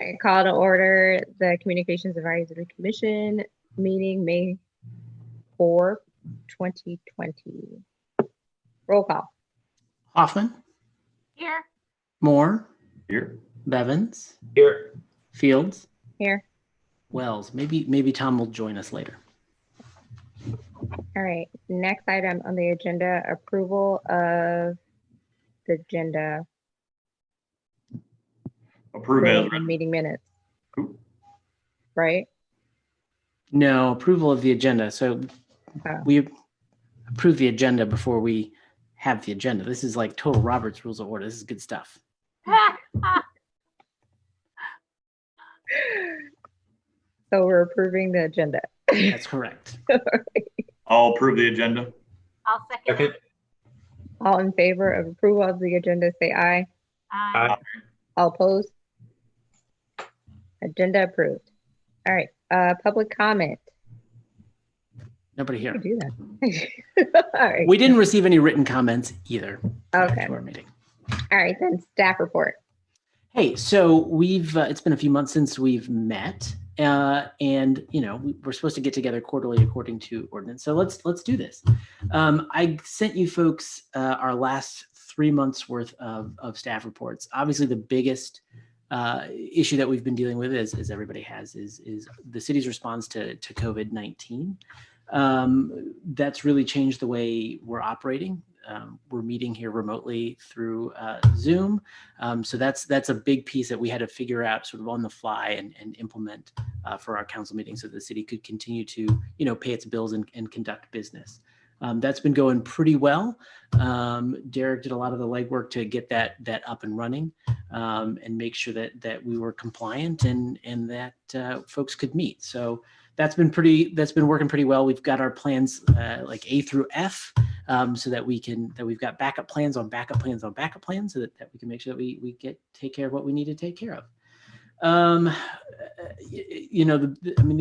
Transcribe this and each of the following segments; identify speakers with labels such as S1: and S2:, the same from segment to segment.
S1: right, call to order the Communications Advisory Commission meeting May 4, 2020. Roll call.
S2: Hoffman,
S3: Here.
S2: Moore,
S4: Here.
S2: Bevins,
S4: Here.
S2: Fields,
S1: Here.
S2: Wells. Maybe Tom will join us later.
S1: All right, next item on the agenda, approval of the agenda.
S4: Approve
S1: for
S4: as
S1: the
S4: written.
S1: meeting minutes,
S4: Cool.
S1: right?
S2: No, approval of the agenda. So
S1: Oh.
S2: we approve the agenda before we have the agenda. This is like total Robert's Rules of Order. This is good stuff.
S1: So we're approving the agenda.
S2: That's correct.
S4: I'll approve the agenda.
S3: I'll second.
S1: All in favor of approval of the agenda, say aye.
S3: Aye.
S1: All opposed? Agenda approved. All right, public comment.
S2: Nobody
S1: I
S2: here.
S1: could do that. All right.
S2: We didn't receive any written comments either prior
S1: Okay.
S2: to our meeting.
S1: All right, then staff report.
S2: Hey, so we've it's been a few months since we've met, and we're supposed to get together quarterly according to ordinance. So let's do this. I sent you folks our last 3 months worth of staff reports. Obviously, the biggest issue that we've been dealing with, as everybody has, is the city's response to COVID-19. That's really changed the way we're operating. We're meeting here remotely through Zoom. So that's a big piece that we had to figure out sort of on the fly and implement for our council meetings so the city could continue to, pay its bills and conduct business. That's been going pretty well. Derek did a lot of the legwork to get that up and running and make sure that we were compliant and that folks could meet. So that's been working pretty well. We've got our plans like A through F, so that we've got backup plans on backup plans on backup plans, so that we can make sure that we take care of what we need to take care of. The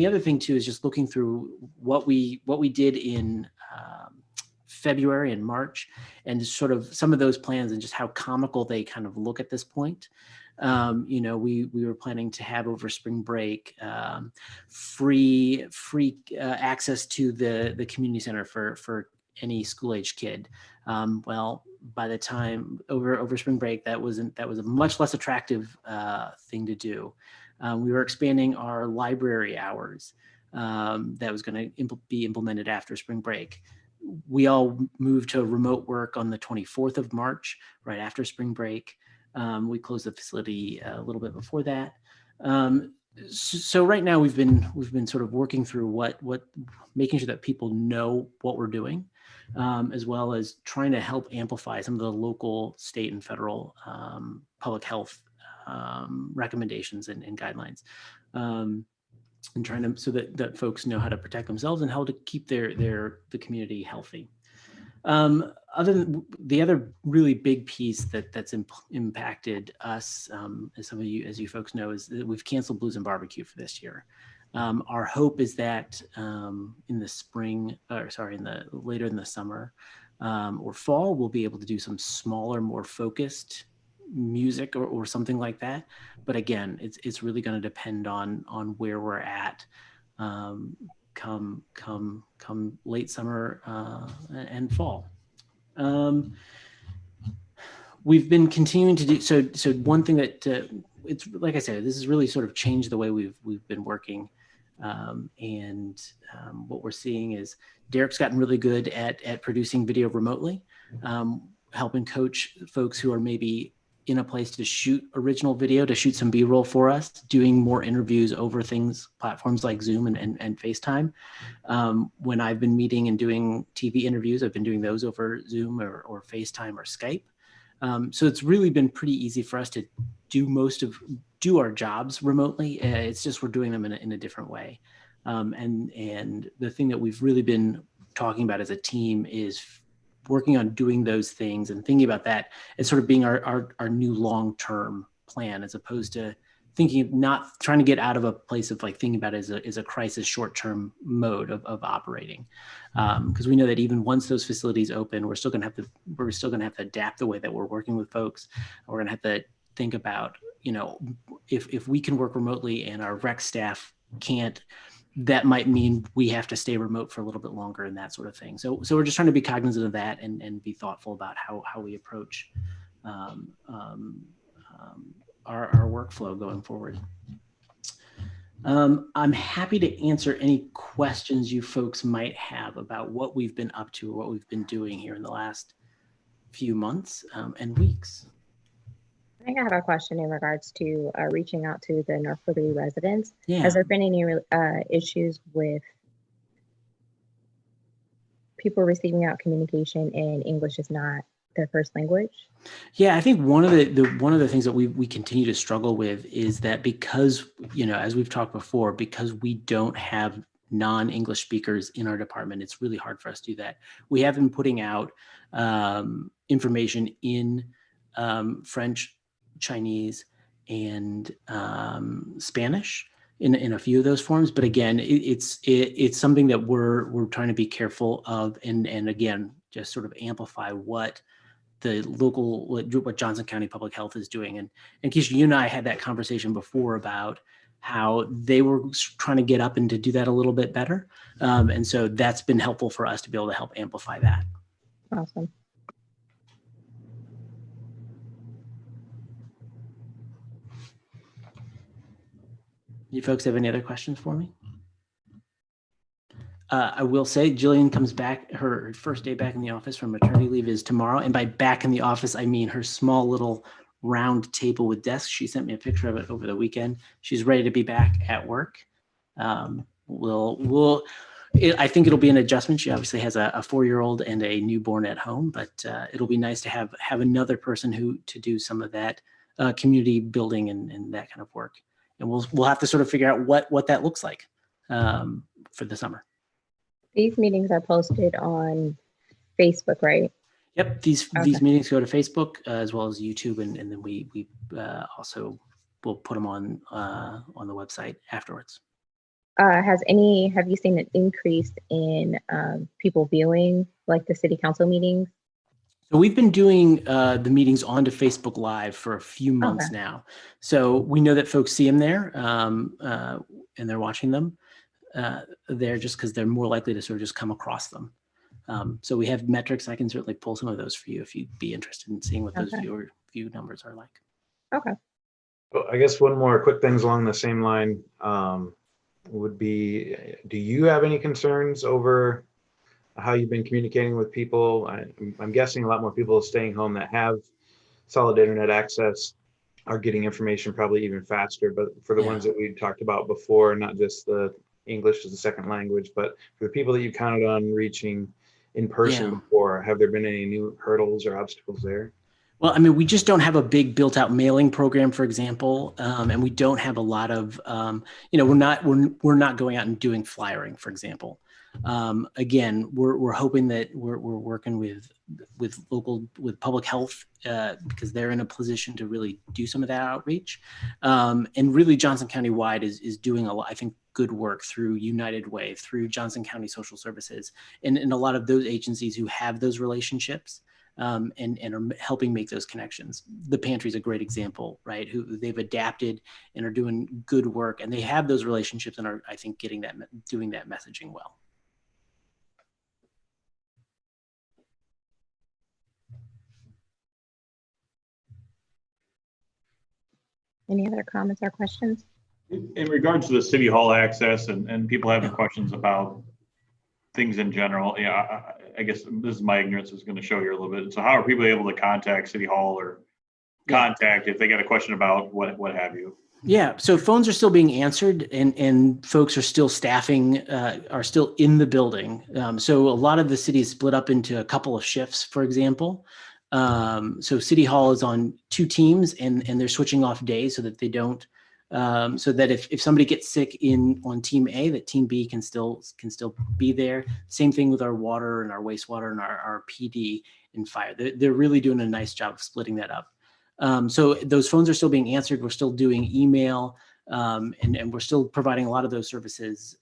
S2: other thing too is just looking through what we did in February and March, and sort of some of those plans and just how comical they kind of look at this point. We were planning to have over spring break free access to the community center for any school-age kid. Well, by the time over spring break, that was a much less attractive thing to do. We were expanding our library hours that was going to be implemented after spring break. We all moved to remote work on the 24th of March, right after spring break. We closed the facility a little bit before that. So right now we've been sort of working through what making sure that people know what we're doing, as well as trying to help amplify some of the local, state, and federal public health recommendations and guidelines, and trying to so that folks know how to protect themselves and how to keep the community healthy. Other than the other really big piece that's impacted us, as you folks know, is that we've canceled Blues and Barbecue for this year. Our hope is that in the spring, later in the summer or fall, we'll be able to do some smaller, more focused music or something like that. But again, it's really going to depend on where we're at. Come late summer and fall. We've been continuing to do so. One thing that it's like I said, this has really sort of changed the way we've been working. What we're seeing is Derek's gotten really good at producing video remotely, helping coach folks who are maybe in a place to shoot original video, to shoot some B-roll for us, doing more interviews over platforms like Zoom and FaceTime. When I've been meeting and doing TV interviews, I've been doing those over Zoom or FaceTime or Skype. So it's really been pretty easy for us to do our jobs remotely. It's just we're doing them in a different way. And the thing that we've really been talking about as a team is working on doing those things and thinking about that as sort of being our new long-term plan, as opposed to not trying to get out of a place of like thinking about it as a crisis short-term mode of operating. Because we know that even once those facilities open, we're still going to have to adapt the way that we're working with folks. We're going to have to think about, you know, if we can work remotely and our rec staff can't, that might mean we have to stay remote for a little bit longer and that sort of thing. So we're just trying to be cognizant of that and be thoughtful about how we approach our workflow going forward. I'm happy to answer any questions you folks might have about what we've been up to or what we've been doing here in the last few months and weeks.
S1: I think I have a question in regards to reaching out to the North Liberty residents.
S2: Yeah.
S1: Has there been any issues with people receiving out communication and English is not their first language?
S2: Yeah, I think one of the things that we continue to struggle with is that because, you know, as we've talked before, because we don't have non-English speakers in our department, it's really hard for us to do that. We have been putting out information in French, Chinese, and Spanish in a few of those forms. But again, it's something that we're trying to be careful of, and again, just sort of amplify what the local, what Johnson County Public Health is doing. And Keisha, you and I had that conversation before about how they were trying to get up and to do that a little bit better. And so that's been helpful for us to be able to help amplify that.
S1: Awesome.
S2: You folks have any other questions for me? I will say Jillian comes back, her first day back in the office from maternity leave is tomorrow. And by back in the office, I mean her small little round table with desks. She sent me a picture of it over the weekend. She's ready to be back at work. I think it'll be an adjustment. She obviously has a 4-year-old and a newborn at home, but it'll be nice to have another person to do some of that community building and that kind of work. And we'll have to sort of figure out what that looks like for the summer.
S1: These meetings are posted on Facebook, right?
S2: Yep, these meetings go to Facebook as well as YouTube, and then we also will put them on the website afterwards.
S1: Have you seen an increase in people viewing like the city council meetings?
S2: So we've been doing the meetings onto Facebook Live for a few months now. So we know that folks see them there and they're watching them there just because they're more likely to sort of just come across them. So we have metrics. I can certainly pull some of those for you if you'd be interested in seeing what those view numbers are like.
S1: Okay.
S5: Well, I guess one more quick things along the same line would be, do you have any concerns over how you've been communicating with people? I'm guessing a lot more people staying home that have solid internet access are getting information probably even faster, but for the ones that we talked about before, not just the English as a second language, but for the people that you counted on reaching in person before, have there been any new hurdles or obstacles there?
S2: Well, I mean, we just don't have a big built out mailing program, for example, and we don't have a lot of, we're not going out and doing flyering, for example. Again, we're hoping that we're working with public health because they're in a position to really do some of that outreach. And really Johnson County wide is doing a lot, I think, good work through United Way, through Johnson County Social Services, and a lot of those agencies who have those relationships and are helping make those connections. The pantry is a great example, right? Who they've adapted and are doing good work, and they have those relationships and are, I think, doing that messaging well.
S1: Any other comments or questions?
S4: In regards to the city hall access and people having questions about things in general, I guess this is my ignorance is going to show here a little bit. So how are people able to contact City Hall or contact if they got a question about what have you? Yeah,
S2: so phones are still being answered and folks are still staffing, are still in the building. So a lot of the city is split up into a couple of shifts, for example. So City Hall is on 2 teams and they're switching off days so that they don't, so that if somebody gets sick on team A, that team B can still be there. Same thing with our water and our wastewater and our PD and fire. They're really doing a nice job of splitting that up. So those phones are still being answered. We're still doing email and we're still providing a lot of those services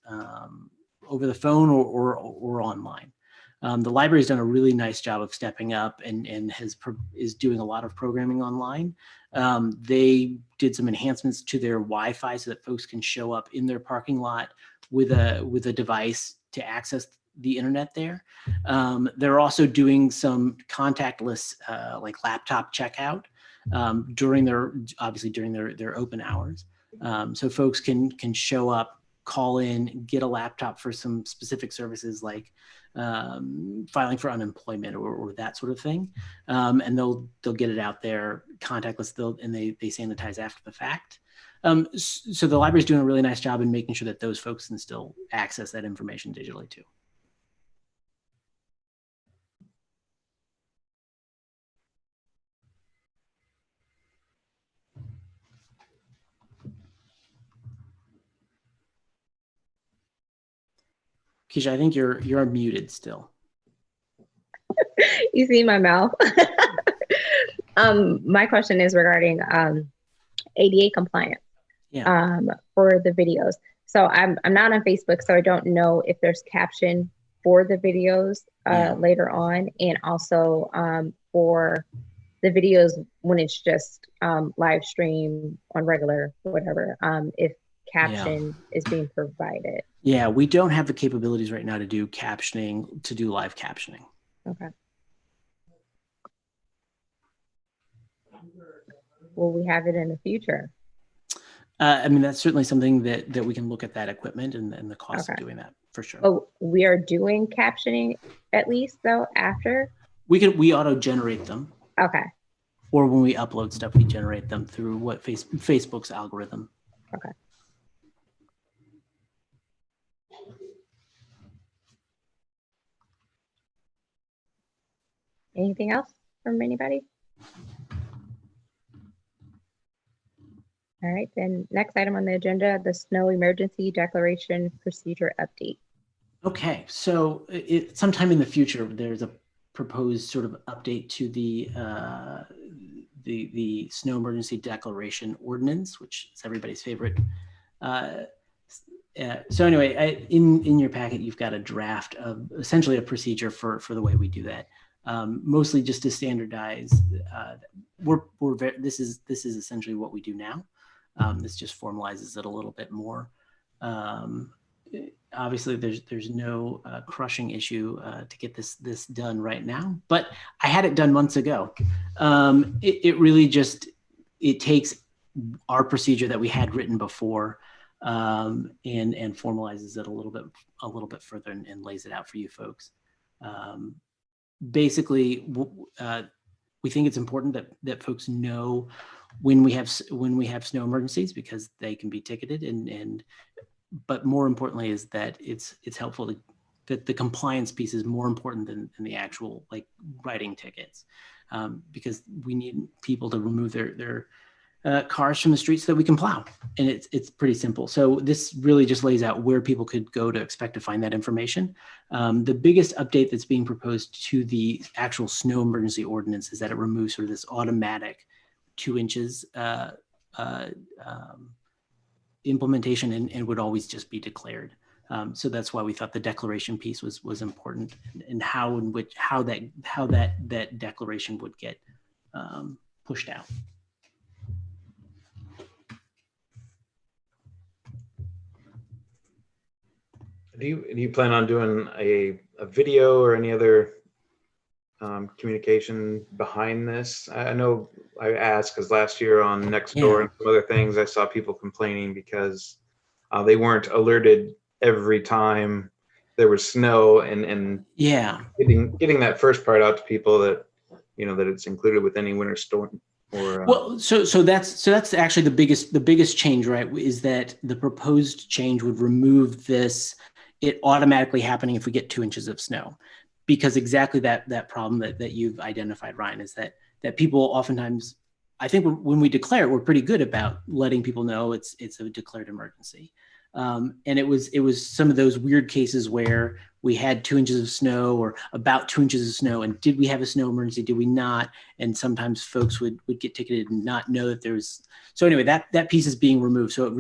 S2: over the phone or online. The library has done a really nice job of stepping up and is doing a lot of programming online. They did some enhancements to their Wi-Fi so that folks can show up in their parking lot with a device to access the internet there. They're also doing some contactless like laptop checkout during their open hours. So folks can show up, call in, get a laptop for some specific services like filing for unemployment or that sort of thing. And they'll get it out there contactless, and they sanitize after the fact. So the library is doing a really nice job in making sure that those folks can still access that information digitally too. Keisha, I think you're muted still.
S1: You see my mouth. My question is regarding ADA compliance for the videos. So I'm not on Facebook, so I don't know if there's caption for the videos later on, and also for the videos when it's just live stream on regular whatever, if caption is being provided.
S2: Yeah, we don't have the capabilities right now to do captioning, to do live captioning.
S1: Okay. Will we have it in the future?
S2: I mean, that's certainly something that we can look at that equipment and the cost of doing that for sure.
S1: Oh, we are doing captioning at least though after?
S2: We auto-generate them.
S1: Okay.
S2: Or when we upload stuff, we generate them through what Facebook's algorithm.
S1: Okay. Anything else from anybody? All right, then next item on the agenda, the snow emergency declaration procedure update.
S2: Okay, so sometime in the future, there's a proposed sort of update to the snow emergency declaration ordinance, which is everybody's favorite. So anyway, in your packet, you've got a draft of essentially a procedure for the way we do that. Mostly just to standardize. This is essentially what we do now. This just formalizes it a little bit more. Obviously, there's no crushing issue to get this done right now, but I had it done months ago. It really just takes our procedure that we had written before and formalizes it a little bit further and lays it out for you folks. Basically, we think it's important that folks know when we have snow emergencies, because they can be ticketed, but more importantly is that it's helpful that the compliance piece is more important than the actual like writing tickets, because we need people to remove their cars from the streets so that we can plow, and it's pretty simple. So this really just lays out where people could go to expect to find that information. The biggest update that's being proposed to the actual snow emergency ordinance is that it removes sort of this automatic 2 inches implementation and would always just be declared. So that's why we thought the declaration piece was important, and how that declaration would get pushed out.
S5: Do you plan on doing a video or any other communication behind this? I know I asked because last year on Nextdoor and some other things, I saw people complaining because they weren't alerted every time there was snow, and getting that first part out to people that that it's included with any winter storm.
S2: Well, so that's actually the biggest change, right? Is that the proposed change would remove it automatically happening if we get 2 inches of snow, because exactly that problem that you've identified, Ryan, is that people oftentimes, I think when we declare it, we're pretty good about letting people know it's a declared emergency. And it was some of those weird cases where we had 2 inches of snow or about 2 inches of snow, and did we have a snow emergency? Did we not? And sometimes folks would get ticketed and not know that there's. So anyway, that piece is being removed. So it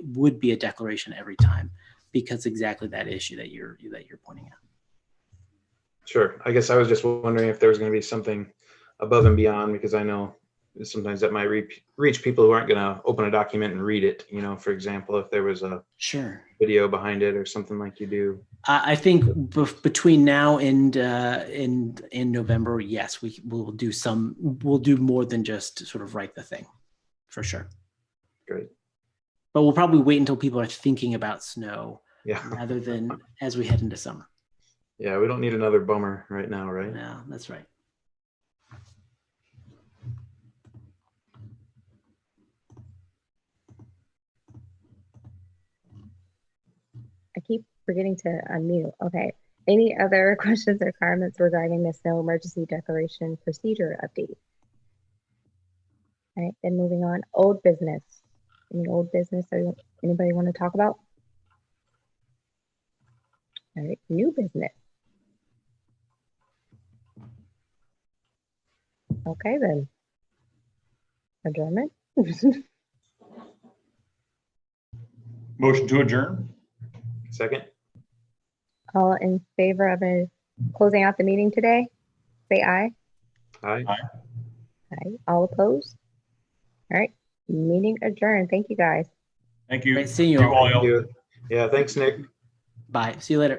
S2: would be a declaration every time, because exactly that issue that you're pointing out.
S5: Sure. I guess I was just wondering if there was going to be something above and beyond, because I know sometimes that might reach people who aren't going to open a document and read it. You know, for example, if there was a
S2: Sure.
S5: video behind it or something like you do.
S2: I think between now and in November, yes, we'll do more than just sort of write the thing, for sure.
S5: Great.
S2: But we'll probably wait until people are thinking about snow,
S5: Yeah.
S2: rather than as we head into summer.
S5: Yeah, we don't need another bummer right now, right?
S2: No, that's right.
S1: I keep forgetting to unmute. Okay. Any other questions or comments regarding the snow emergency declaration procedure update? All right, then moving on. Old business. Any old business or anybody want to talk about? All right, new business. Okay, then. Adjournment.
S4: Motion to adjourn?
S5: Second.
S1: All in favor of closing out the meeting today? Say aye.
S5: Aye.
S1: Aye. All opposed? All right, meeting adjourned. Thank you, guys.
S4: Thank you.
S2: Great seeing you all.
S5: Thank you. Yeah, thanks, Nick.
S2: Bye. See you later.